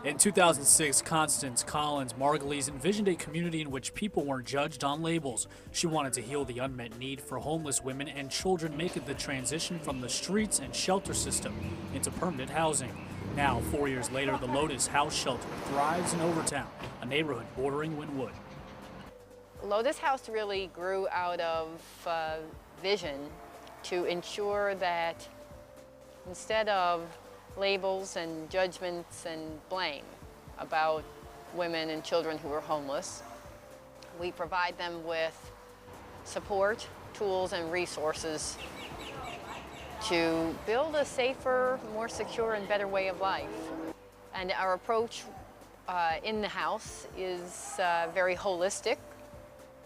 In 2006, Constance Collins Margulies envisioned a community in which people weren't judged on labels. She wanted to heal the unmet need for homeless women and children, making the transition from the streets and shelter system into permanent housing. Now, 4 years later, the Lotus House Shelter thrives in Overtown, a neighborhood bordering Wynwood. Lotus House really grew out of vision to ensure that instead of labels and judgments and blame about women and children who are homeless, we provide them with support, tools, and resources to build a safer, more secure, and better way of life. And our approach in the house is very holistic.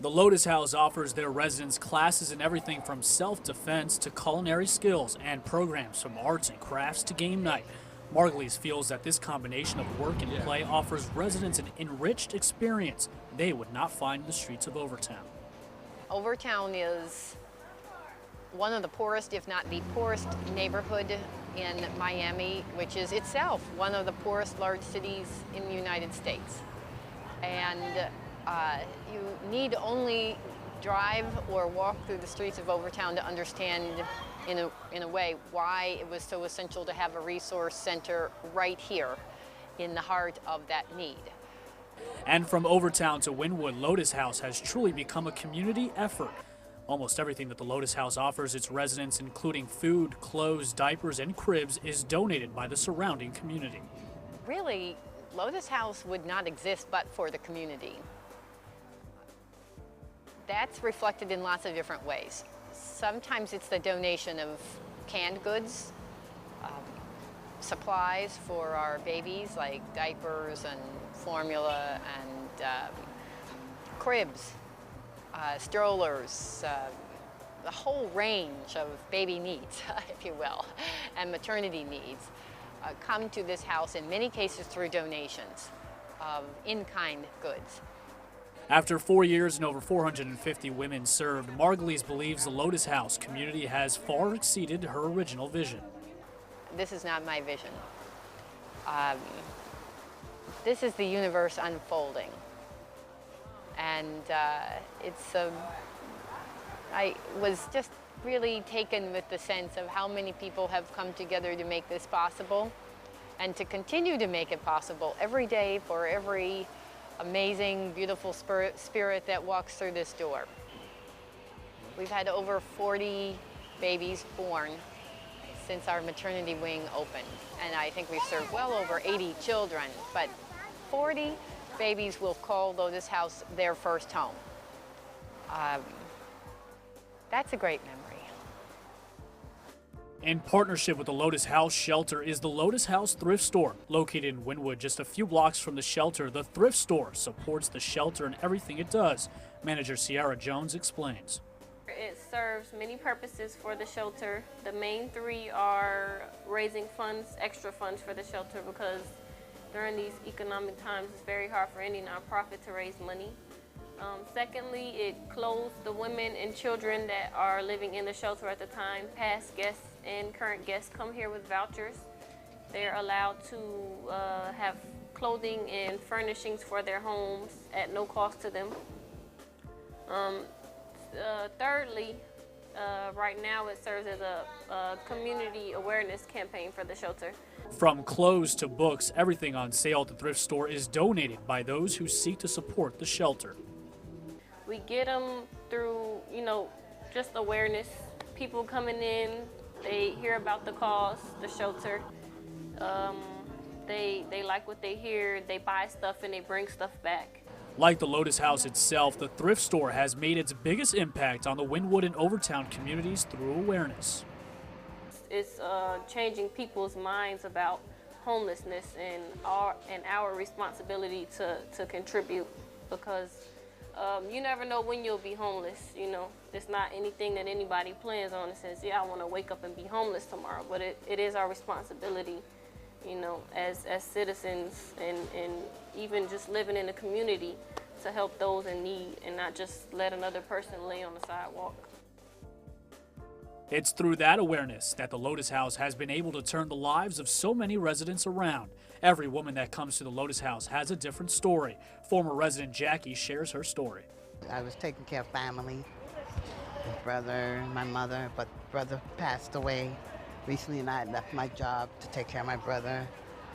The Lotus House offers their residents classes in everything from self-defense to culinary skills and programs from arts and crafts to game night. Margulies feels that this combination of work and play offers residents an enriched experience they would not find in the streets of Overtown. Overtown is one of the poorest, if not the poorest neighborhood in Miami, which is itself one of the poorest large cities in the United States. And you need only drive or walk through the streets of Overtown to understand in a way why it was so essential to have a resource center right here in the heart of that need. And from Overtown to Wynwood, Lotus House has truly become a community effort. Almost everything that the Lotus House offers its residents, including food, clothes, diapers, and cribs, is donated by the surrounding community. Really, Lotus House would not exist but for the community. That's reflected in lots of different ways. Sometimes it's the donation of canned goods, supplies for our babies like diapers and formula and cribs, strollers, the whole range of baby needs, if you will, and maternity needs come to this house in many cases through donations of in-kind goods. After 4 years and over 450 women served, Margulies believes the Lotus House community has far exceeded her original vision. This is not my vision. This is the universe unfolding. And I was just really taken with the sense of how many people have come together to make this possible and to continue to make it possible every day for every amazing, beautiful spirit that walks through this door. We've had over 40 babies born since our maternity wing opened, and I think we've served well over 80 children, but 40 babies will call Lotus House their first home. That's a great memory. In partnership with the Lotus House Shelter is the Lotus House Thrift Store. Located in Wynwood, just a few blocks from the shelter, the thrift store supports the shelter and everything it does. Manager Sierra Jones explains. It serves many purposes for the shelter. The main three are raising funds, extra funds for the shelter, because during these economic times it's very hard for any nonprofit to raise money. Secondly, it clothes the women and children that are living in the shelter at the time. Past guests and current guests come here with vouchers. They're allowed to have clothing and furnishings for their homes at no cost to them. Thirdly, right now it serves as a community awareness campaign for the shelter. From clothes to books, everything on sale at the thrift store is donated by those who seek to support the shelter. We get them through, just awareness. People coming in, they hear about the cause, the shelter. They like what they hear, they buy stuff and they bring stuff back. Like the Lotus House itself, the thrift store has made its biggest impact on the Wynwood and Overtown communities through awareness. It's changing people's minds about homelessness and our responsibility to contribute, because you never know when you'll be homeless. It's not anything that anybody plans on and says, yeah, I want to wake up and be homeless tomorrow, but it is our responsibility, as citizens and even just living in the community to help those in need and not just let another person lay on the sidewalk. It's through that awareness that the Lotus House has been able to turn the lives of so many residents around. Every woman that comes to the Lotus House has a different story. Former resident Jackie shares her story. I was taking care of family, my brother, my mother, but brother passed away recently and I left my job to take care of my brother.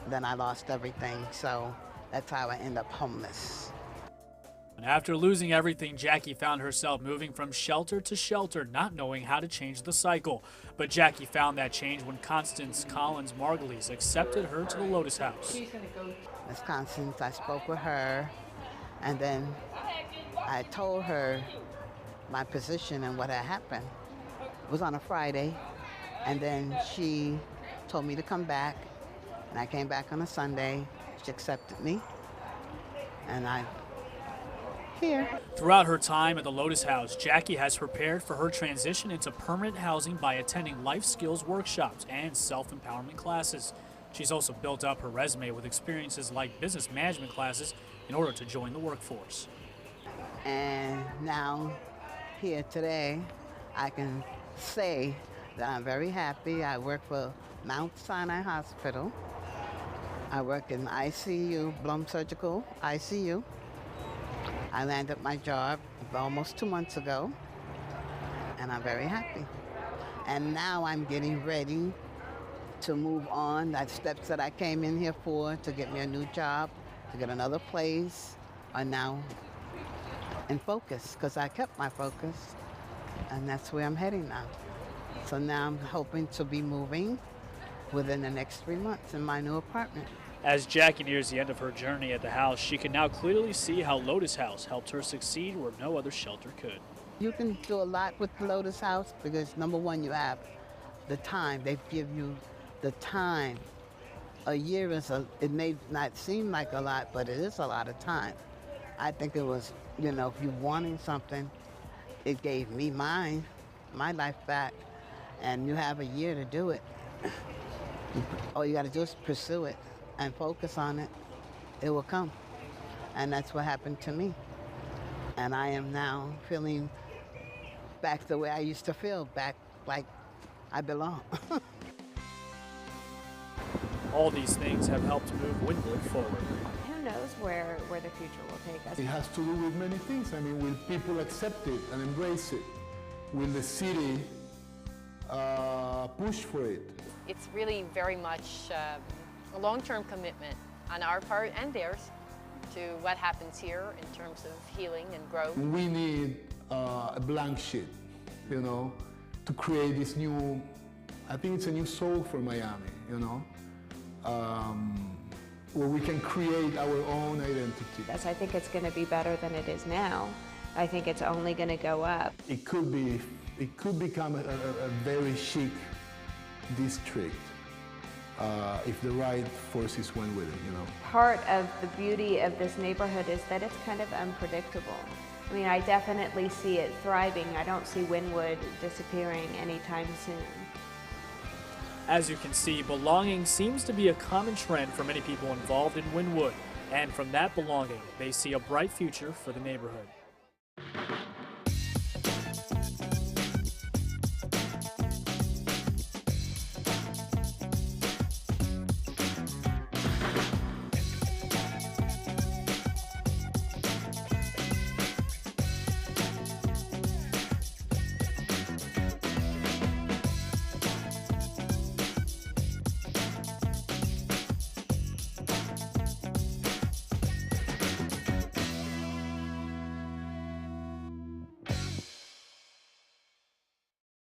Then I lost everything, so that's how I ended up homeless. And after losing everything, Jackie found herself moving from shelter to shelter, not knowing how to change the cycle. But Jackie found that change when Constance Collins Margulies accepted her to the Lotus House. Miss Constance, I spoke with her, and then I told her my position and what had happened. It was on a Friday, and then she told me to come back, and I came back on a Sunday. She accepted me, and I'm here. Throughout her time at the Lotus House, Jackie has prepared for her transition into permanent housing by attending life skills workshops and self-empowerment classes. She's also built up her resume with experiences like business management classes in order to join the workforce. And now, here today, I can say that I'm very happy. I work for Mount Sinai Hospital. I work in ICU, Blum Surgical ICU. I landed my job almost 2 months ago, and I'm very happy. And now I'm getting ready to move on. That steps that I came in here for, to get me a new job, to get another place, are now in focus, because I kept my focus, and that's where I'm heading now. So now I'm hoping to be moving within the next 3 months in my new apartment. As Jackie nears the end of her journey at the house, she can now clearly see how Lotus House helped her succeed where no other shelter could. You can do a lot with the Lotus House because, number one, you have the time. They give you the time. A year is it may not seem like a lot, but it is a lot of time. I think it was, you know, if you're wanting something, it gave me my life back, and you have a year to do it. All you got to do is pursue it and focus on it. It will come. And that's what happened to me. And I am now feeling back the way I used to feel, back like I belong. All these things have helped move Wynwood forward. Who knows where the future will take us? It has to do with many things. I mean, will people accept it and embrace it? Will the city push for it? It's really very much a long-term commitment on our part and theirs to what happens here in terms of healing and growth. We need a blank sheet, you know, to create this new, I think it's a new soul for Miami, you know, where we can create our own identity. Yes, I think it's going to be better than it is now. I think it's only going to go up. It could become a very chic district. If the right forces went with it, you know. Part of the beauty of this neighborhood is that it's kind of unpredictable. I mean, I definitely see it thriving. I don't see Wynwood disappearing anytime soon. As you can see, belonging seems to be a common trend for many people involved in Wynwood. And from that belonging, they see a bright future for the neighborhood.